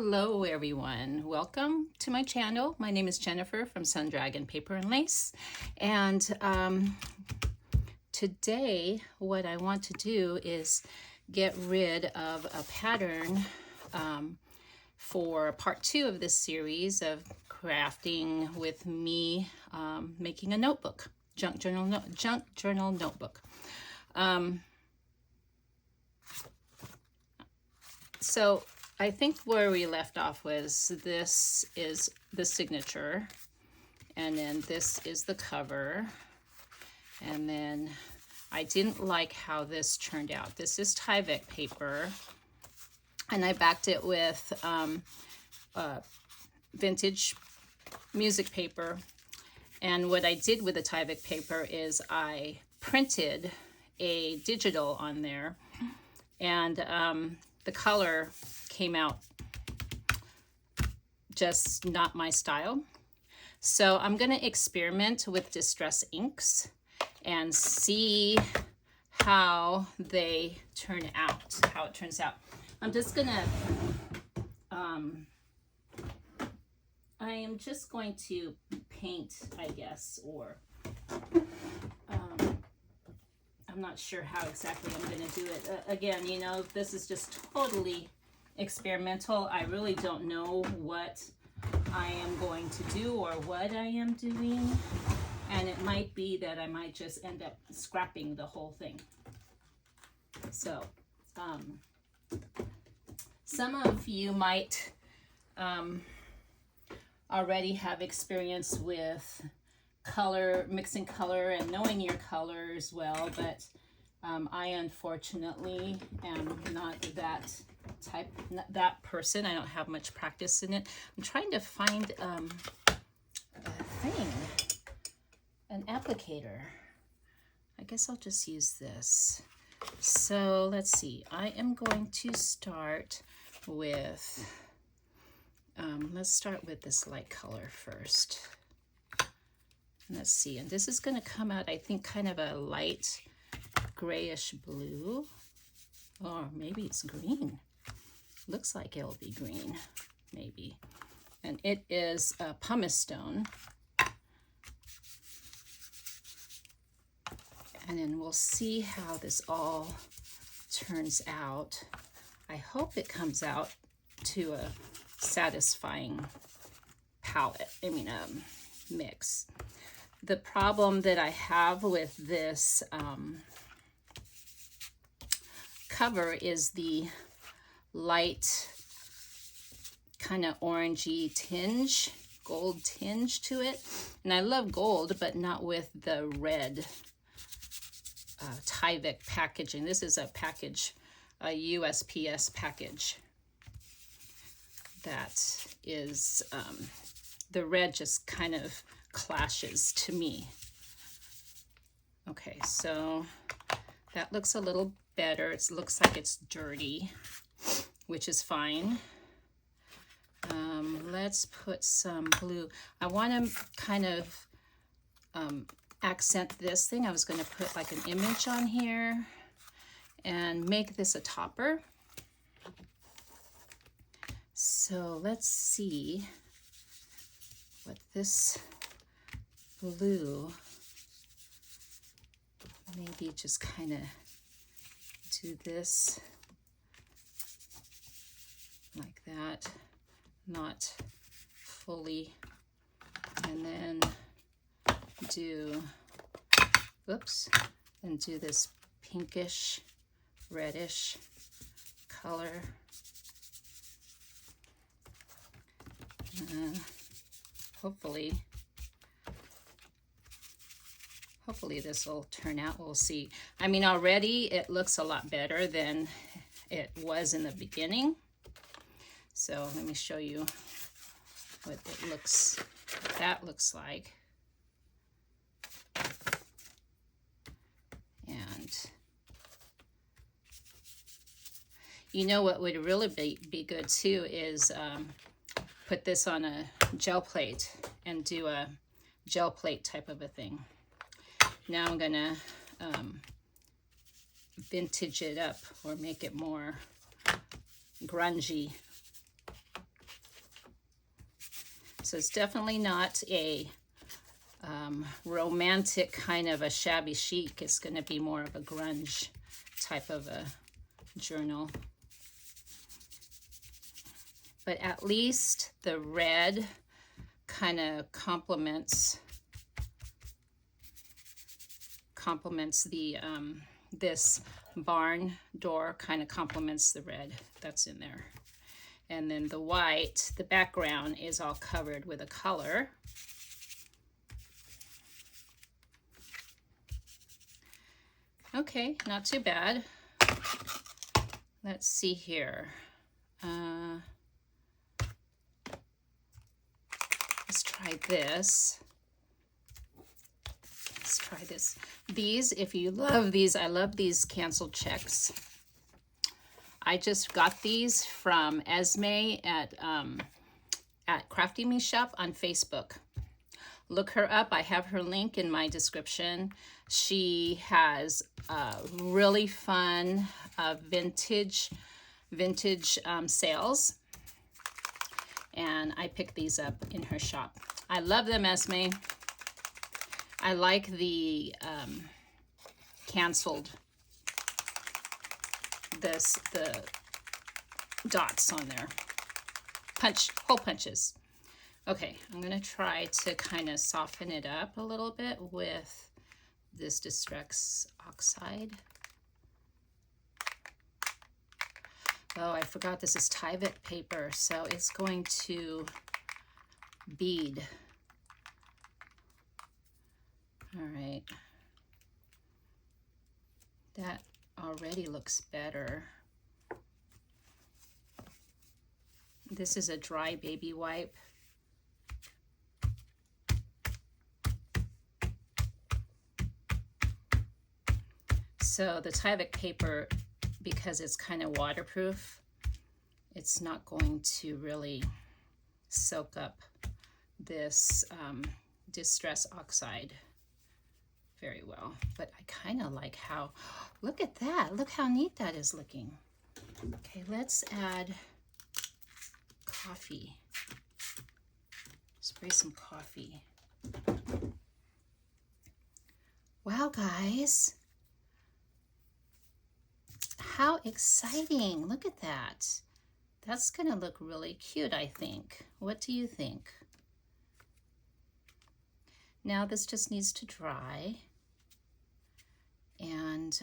Hello everyone, welcome to my channel. My name is Jennifer from Sun Dragon Paper and Lace, and today what I want to do is get rid of a pattern for part 2 of this series of crafting with me, making a notebook, junk journal notebook. So I think where we left off was this is the signature, and then this is the cover, and then I didn't like how this turned out. This is Tyvek paper, and I backed it with vintage music paper. And what I did with the Tyvek paper is I printed a digital on there, and the color came out just not my style. So I'm going to experiment with distress inks and see how they turn out, how it turns out. I'm just going to, I am just going to paint, I guess, or I'm not sure how exactly I'm going to do it. Again, you know, this is just totally experimental. I really don't know what I am going to do or what I am doing. And it might be that I might just end up scrapping the whole thing. So, some of you might already have experience with color, mixing color and knowing your colors well, but I unfortunately am not that person. I don't have much practice in it. I'm trying to find a thing, an applicator. I guess I'll just use this. So let's see, I am going to start with let's start with this light color first. Let's see, and this is going to come out, I think, kind of a light grayish blue, or maybe it's green. Looks like it'll be green, maybe. And it is a pumice stone. And then we'll see how this all turns out. I hope it comes out to a satisfying palette, mix. The problem that I have with this cover is the light kind of orangey tinge, gold tinge to it. And I love gold, but not with the red Tyvek packaging. This is a package, a USPS package that is, the red just kind of clashes to me. Okay, so that looks a little better. It looks like it's dirty, which is fine. Let's put some blue. I want to kind of accent this thing. I was going to put like an image on here and make this a topper. So let's see what this blue, maybe just kind of do this like that, not fully, and then do, oops, and do this pinkish, reddish color. Hopefully this will turn out. We'll see. I mean, already it looks a lot better than it was in the beginning. So let me show you what that looks like. And you know what would really be good too is put this on a gel plate and do a gel plate type of a thing. Now I'm gonna vintage it up or make it more grungy. So it's definitely not a romantic kind of a shabby chic. It's going to be more of a grunge type of a journal. But at least the red kind of complements the this barn door, kind of complements the red that's in there. And then the white, the background is all covered with a color. Okay, not too bad. Let's see here. Let's try this. Let's try this. These, if you love these, I love these canceled checks. I just got these from Esme at Crafty Me Shop on Facebook. Look her up. I have her link in my description. She has really fun vintage sales, and I picked these up in her shop. I love them, Esme. I like the canceled, the dots on there. Hole punches. Okay, I'm gonna try to kind of soften it up a little bit with this Distress Oxide. Oh, I forgot this is Tyvek paper, so it's going to bead. All right. That already looks better. This is a dry baby wipe. So the Tyvek paper, because it's kind of waterproof, it's not going to really soak up this Distress Oxide very well. But I kind of like how, look at that. Look how neat that is looking. Okay, let's add coffee. Spray some coffee. Wow, guys. How exciting. Look at that. That's going to look really cute, I think. What do you think? Now this just needs to dry. And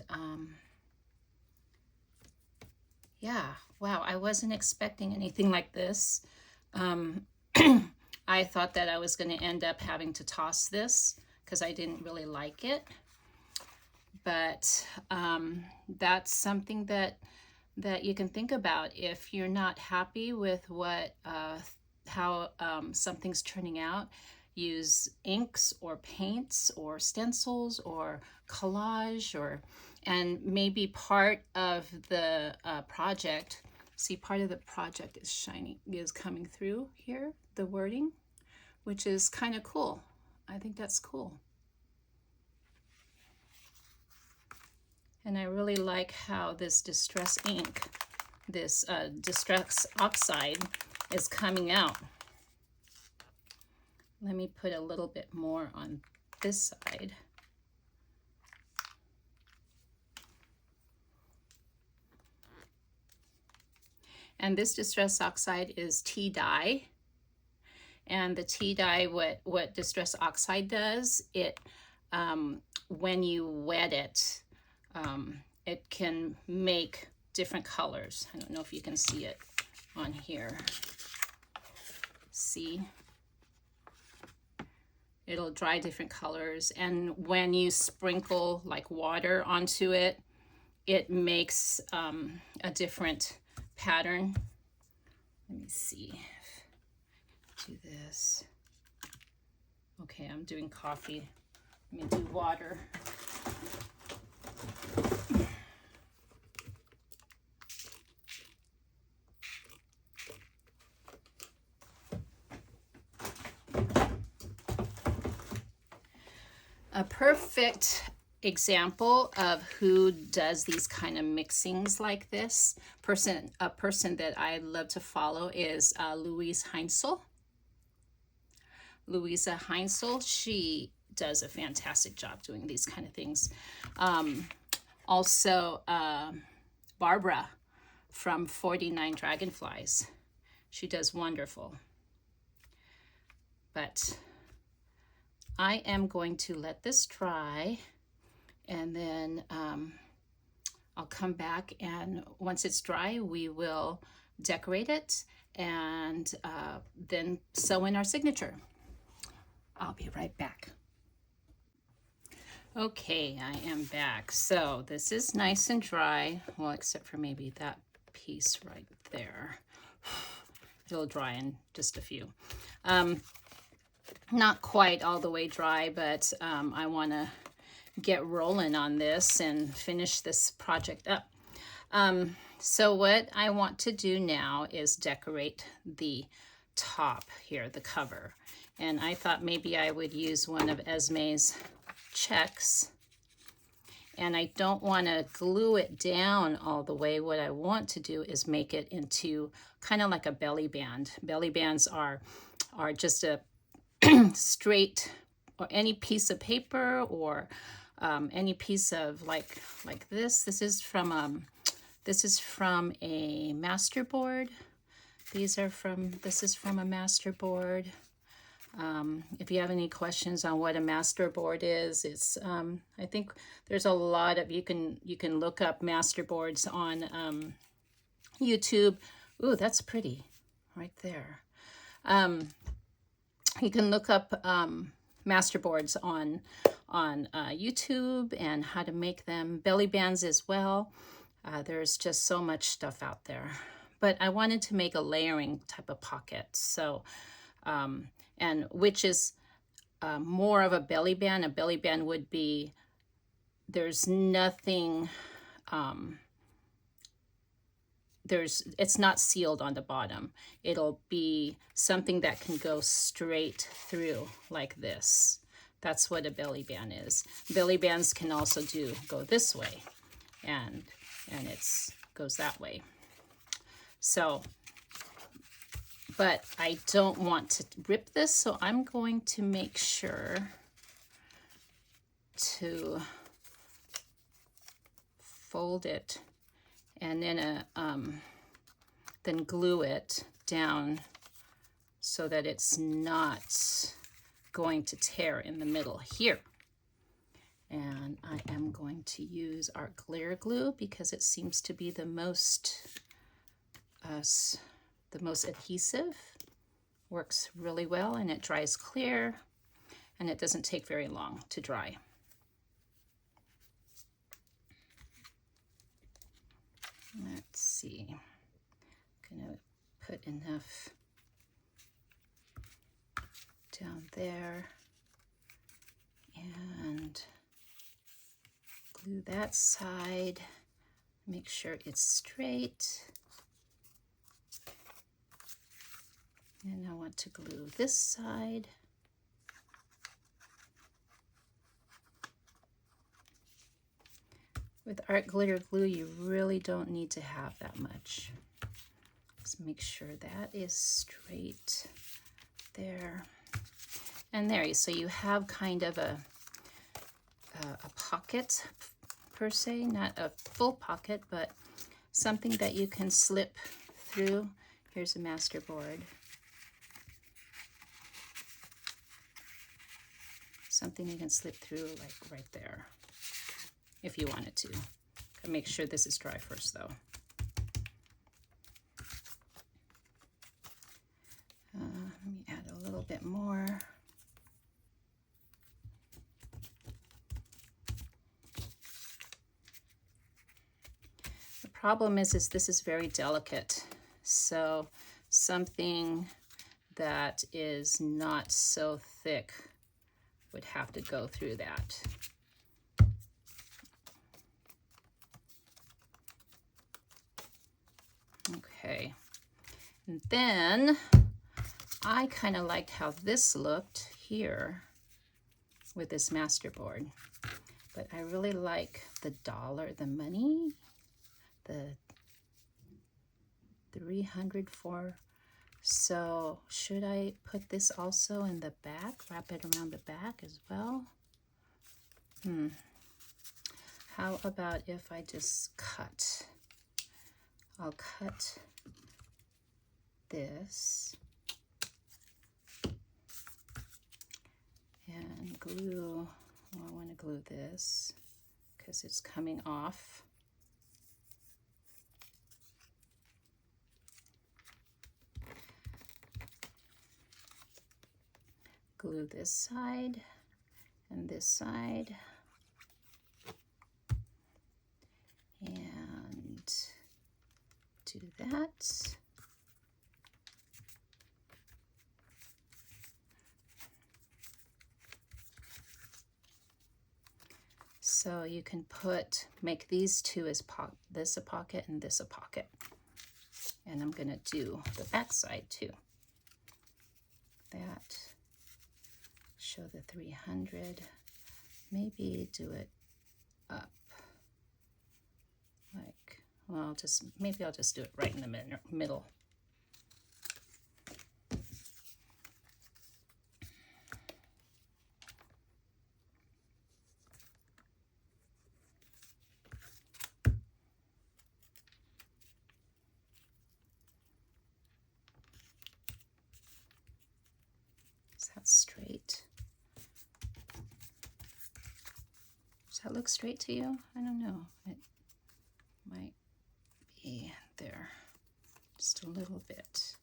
yeah, wow, I wasn't expecting anything like this. I thought that I was going to end up having to toss this because I didn't really like it. But that's something that you can think about if you're not happy with what how something's turning out. Use inks or paints or stencils or collage, and maybe part of the project. See, part of the project is coming through here, the wording, which is kind of cool. I think that's cool. And I really like how this Distress ink, this Distress Oxide is coming out. Let me put a little bit more on this side. And this Distress Oxide is tea dye. And the tea dye, what Distress Oxide does, it when you wet it, it can make different colors. I don't know if you can see it on here. See? It'll dry different colors. And when you sprinkle like water onto it, it makes a different pattern. Let me see. Do this. Okay, I'm doing coffee. Let me do water. A perfect example of who does these kind of mixings like this, a person that I love to follow is Louise Heinzel. Louisa Heinzel. She does a fantastic job doing these kind of things. Also, Barbara from 49 Dragonflies. She does wonderful. But I am going to let this dry, and then I'll come back, and once it's dry, we will decorate it and then sew in our signature. I'll be right back. Okay, I am back. So this is nice and dry, well, except for maybe that piece right there. It'll dry in just a few. Not quite all the way dry, but I want to get rolling on this and finish this project up. So what I want to do now is decorate the top here, the cover. And I thought maybe I would use one of Esme's checks. And I don't want to glue it down all the way. What I want to do is make it into kind of like a belly band. Belly bands are just a straight, or any piece of paper, or any piece of like this. This is from a masterboard. This is from a masterboard. If you have any questions on what a masterboard is, it's I think there's a lot of, you can look up masterboards on YouTube. Ooh, that's pretty right there. You can look up masterboards on YouTube and how to make them. Belly bands as well. There's just so much stuff out there. But I wanted to make a layering type of pocket. So, and which is more of a belly band. A belly band would be, there's nothing, it's not sealed on the bottom. It'll be something that can go straight through like this. That's what a belly band is. Belly bands can also go this way, and goes that way. So, but I don't want to rip this, so I'm going to make sure to fold it and then glue it down so that it's not going to tear in the middle here. And I am going to use our Glitter Glue because it seems to be the most adhesive. Works really well, and it dries clear, and it doesn't take very long to dry. Let's see, I'm gonna put enough down there and glue that side, make sure it's straight. And I want to glue this side. With art glitter glue, you really don't need to have that much. Just make sure that is straight there. And there, so you have kind of a pocket per se, not a full pocket, but something that you can slip through. Here's a masterboard. Something you can slip through like right there, if you wanted to. Make sure this is dry first though. Let me add a little bit more. The problem is this is very delicate. So something that is not so thick would have to go through that. Okay, and then I kind of liked how this looked here with this masterboard, but I really like the money, the 304 So should I put this also in the back, wrap it around the back as well? How about if I just cut? I'll cut this and glue. Well, I want to glue this because it's coming off. Glue this side and this side. And do that. So you can make these two as this a pocket and this a pocket. And I'm gonna do the back side too. That, show the 300, maybe do it up. Like, well, maybe I'll just do it right in the middle. Is that straight? Does that look straight to you? I don't know. It might be there just a little bit.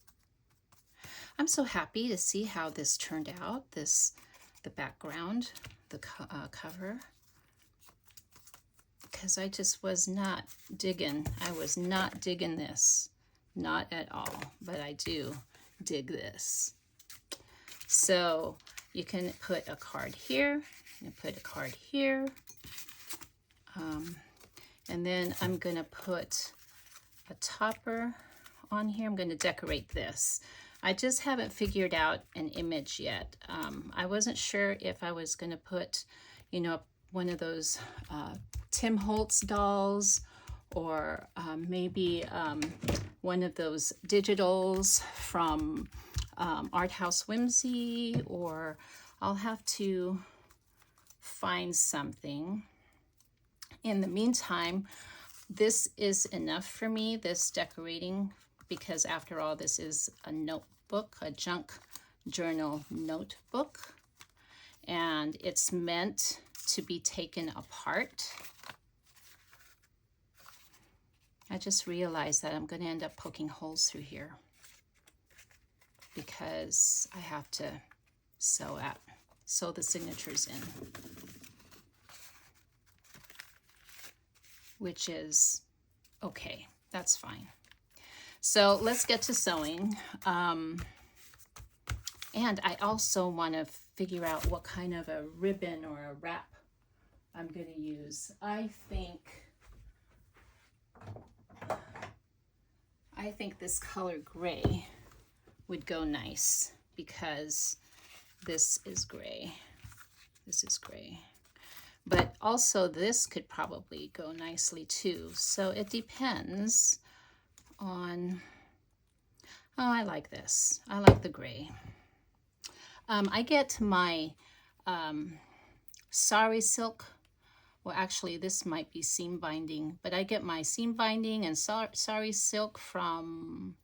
I'm so happy to see how this turned out, the background, the cover, because I just was not digging. I was not digging this, not at all, but I do dig this. So you can put a card here, and put a card here, and then I'm gonna put a topper on here. I'm gonna decorate this. I just haven't figured out an image yet. I wasn't sure if I was gonna put, you know, one of those Tim Holtz dolls, or maybe one of those digitals from Art House Whimsy, or I'll have to find something. In the meantime, this is enough for me, this decorating, because after all, this is a notebook, a junk journal notebook, and it's meant to be taken apart. I just realized that I'm going to end up poking holes through here because I have to sew the signatures in, which is okay. That's fine. So let's get to sewing. And I also want to figure out what kind of a ribbon or a wrap I'm going to use. I think this color gray would go nice because this is gray. This is gray. But also this could probably go nicely too. So it depends on, oh, I like this. I like the gray. I get my sari silk. Well, actually, this might be seam binding, but I get my seam binding and sari silk from,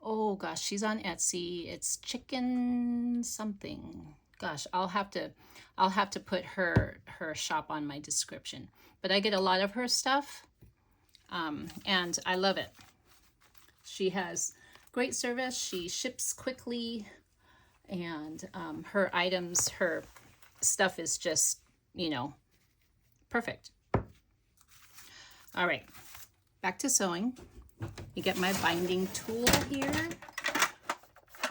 oh gosh, she's on Etsy. It's Chicken something. Gosh, I'll have to put her shop on my description. But I get a lot of her stuff, and I love it. She has great service. She ships quickly, and her items, her stuff is just, you know, perfect. All right, back to sewing. You get my binding tool here.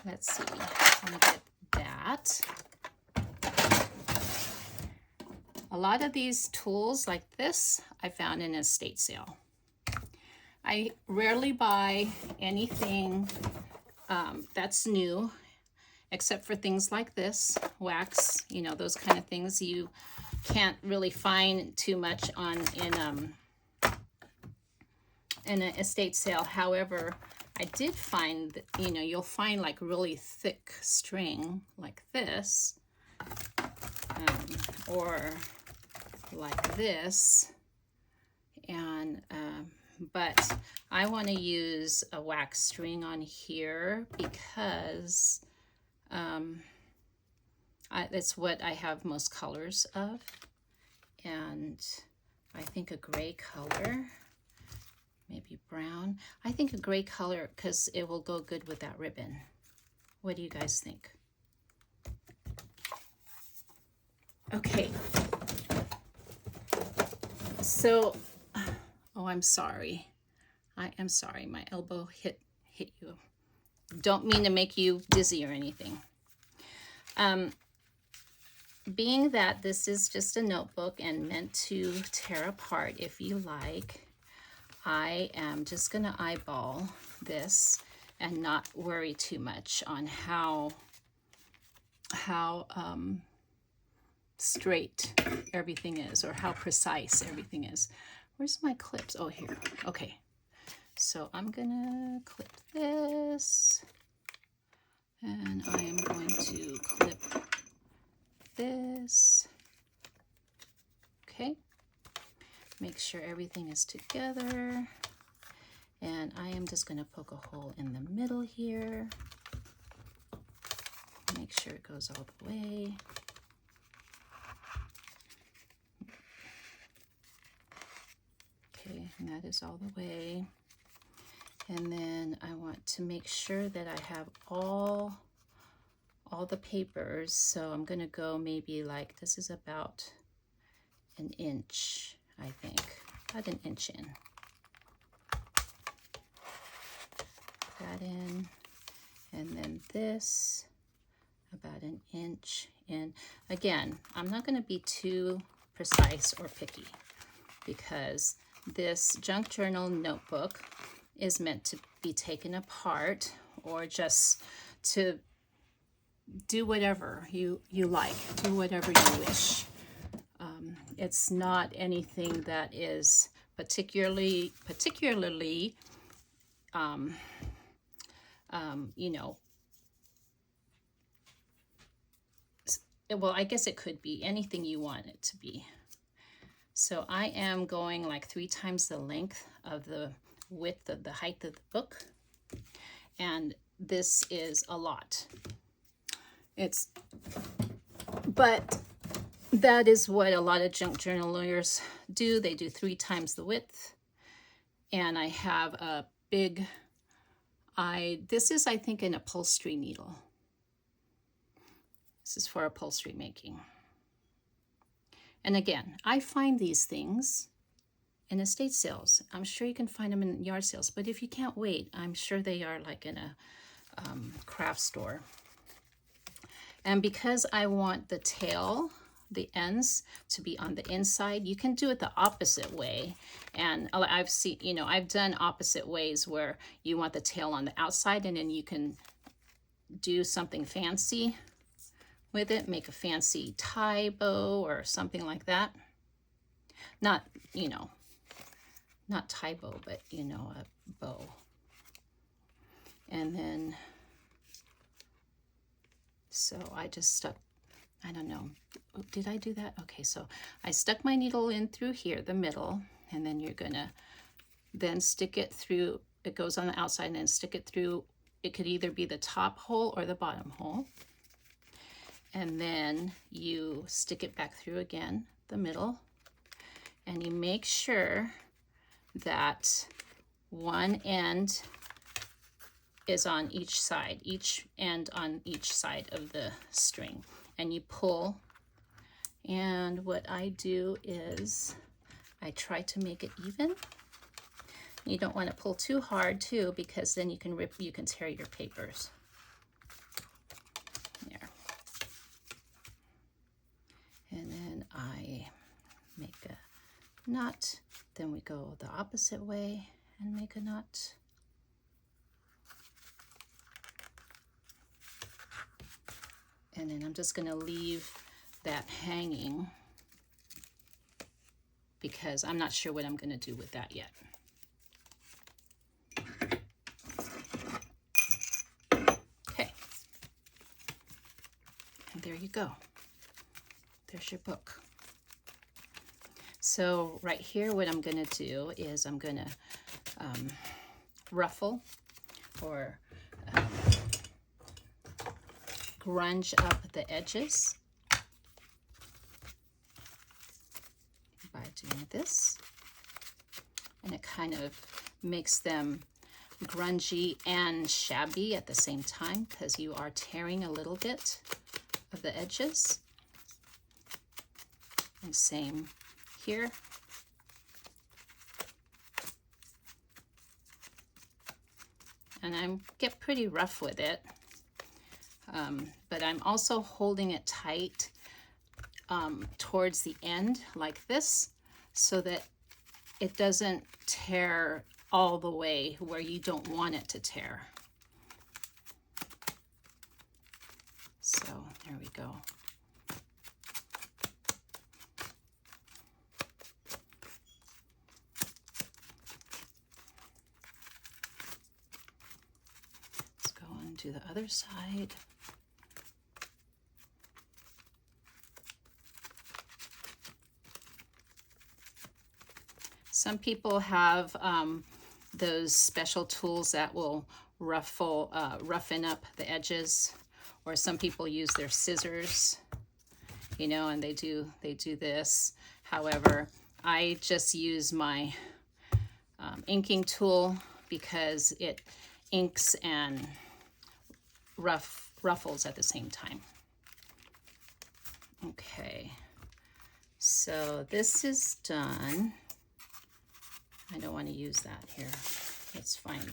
Let's see, let me get that. A lot of these tools like this I found in an estate sale. I rarely buy anything that's new, except for things like this, wax, you know, those kind of things you can't really find too much in an estate sale. However, I did find that, you know, you'll find like really thick string like this, or like this, and but I want to use a wax string on here because it's what I have most colors of, and I think a gray color, maybe brown. I think a gray color because it will go good with that ribbon. What do you guys think? Okay. So, oh, I'm sorry. I am sorry. My elbow hit you. Don't mean to make you dizzy or anything. Being that this is just a notebook and meant to tear apart if you like, I am just going to eyeball this and not worry too much on how straight everything is or how precise everything is. Where's my clips? Oh, here. Okay. So I'm gonna clip this, and I am going to clip this. Okay. Make sure everything is together. And I am just gonna poke a hole in the middle here. Make sure it goes all the way. Okay, and that is all the way. And then I want to make sure that I have all the papers. So I'm gonna go maybe like, this is about an inch, I think, about an inch in. That in, and then this about an inch in. Again, I'm not gonna be too precise or picky because this junk journal notebook is meant to be taken apart or just to do whatever you like, do whatever you wish. It's not anything that is particularly you know, well, I guess it could be anything you want it to be. So I am going like 3 times the length of the width of the height of the book. And this is a lot. But that is what a lot of junk journalers do. They do 3 times the width. And I have a big, this is, I think, an upholstery needle. This is for upholstery making. And again, I find these things in estate sales. I'm sure you can find them in yard sales, but if you can't wait, I'm sure they are like in a craft store. And because I want the tail, the ends, to be on the inside, you can do it the opposite way. And I've seen, you know, I've done opposite ways where you want the tail on the outside and then you can do something fancy with it, make a fancy tie bow or something like that. Not, you know, not tie bow, but, you know, a bow. And then, so I just stuck, I don't know, did I do that? Okay, so I stuck my needle in through here, the middle, and then you're gonna then stick it through, it goes on the outside and then stick it through, it could either be the top hole or the bottom hole. And then you stick it back through again, the middle, and you make sure that one end is on each side, each end on each side of the string. And you pull, and what I do is I try to make it even. You don't want to pull too hard too, because then you can tear your papers. There. And then I make a knot, then we go the opposite way and make a knot. And then I'm just going to leave that hanging because I'm not sure what I'm going to do with that yet. there you go. There's your book. So right here, what I'm going to do is I'm going to ruffle or grunge up the edges by doing this. And it kind of makes them grungy and shabby at the same time because you are tearing a little bit of the edges. And same here. And I get pretty rough with it, but I'm also holding it tight towards the end like this so that it doesn't tear all the way where you don't want it to tear. So there we go. Let's go on to the other side. Some people have those special tools that will roughen up the edges, or some people use their scissors, you know, and they do this. However, I just use my inking tool because it inks and ruffles at the same time. Okay, so this is done. I don't want to use that here. Let's find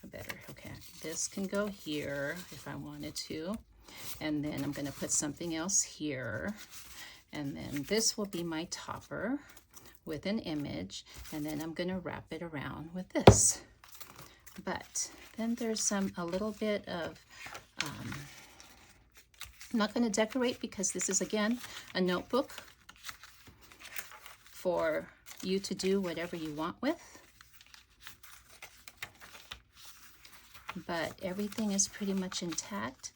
a better, okay. This can go here if I wanted to. And then I'm going to put something else here. And then this will be my topper with an image. And then I'm going to wrap it around with this. But then there's a little bit of, I'm not going to decorate because this is, again, a notebook for you to do whatever you want with. But everything is pretty much intact,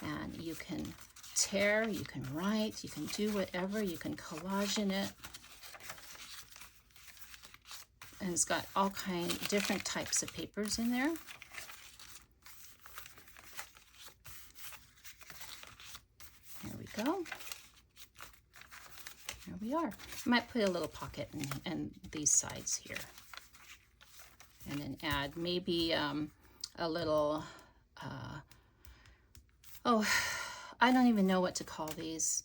and you can tear, you can write, you can do whatever, you can collage in it. And it's got all different types of papers in there. There we go. There we are. I might put a little pocket in these sides here. And then add maybe a little, oh, I don't even know what to call these.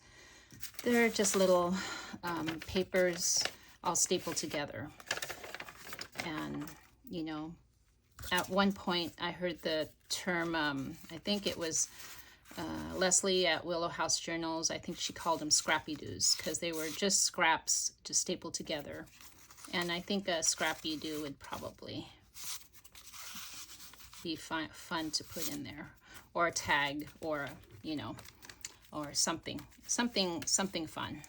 They're just little papers all stapled together. And, you know, at one point I heard the term, I think it was Leslie at Willow House Journals, I think she called them scrappy-doos because they were just scraps just stapled together. And I think a scrappy-doo would probably be fun to put in there, or a tag, or, you know, or something fun.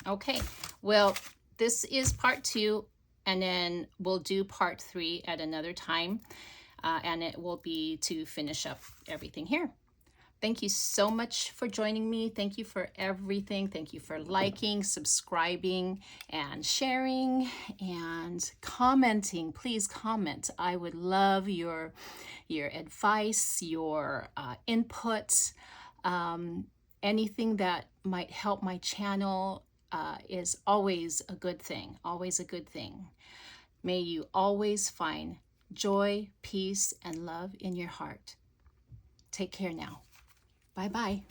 Okay, well, this is part 2, and then we'll do part 3 at another time. And it will be to finish up everything here. Thank you so much for joining me. Thank you for everything. Thank you for liking, subscribing, and sharing, and commenting. Please comment. I would love your advice, your input. Anything that might help my channel is always a good thing. Always a good thing. May you always find joy, peace, and love in your heart. Take care now. Bye-bye.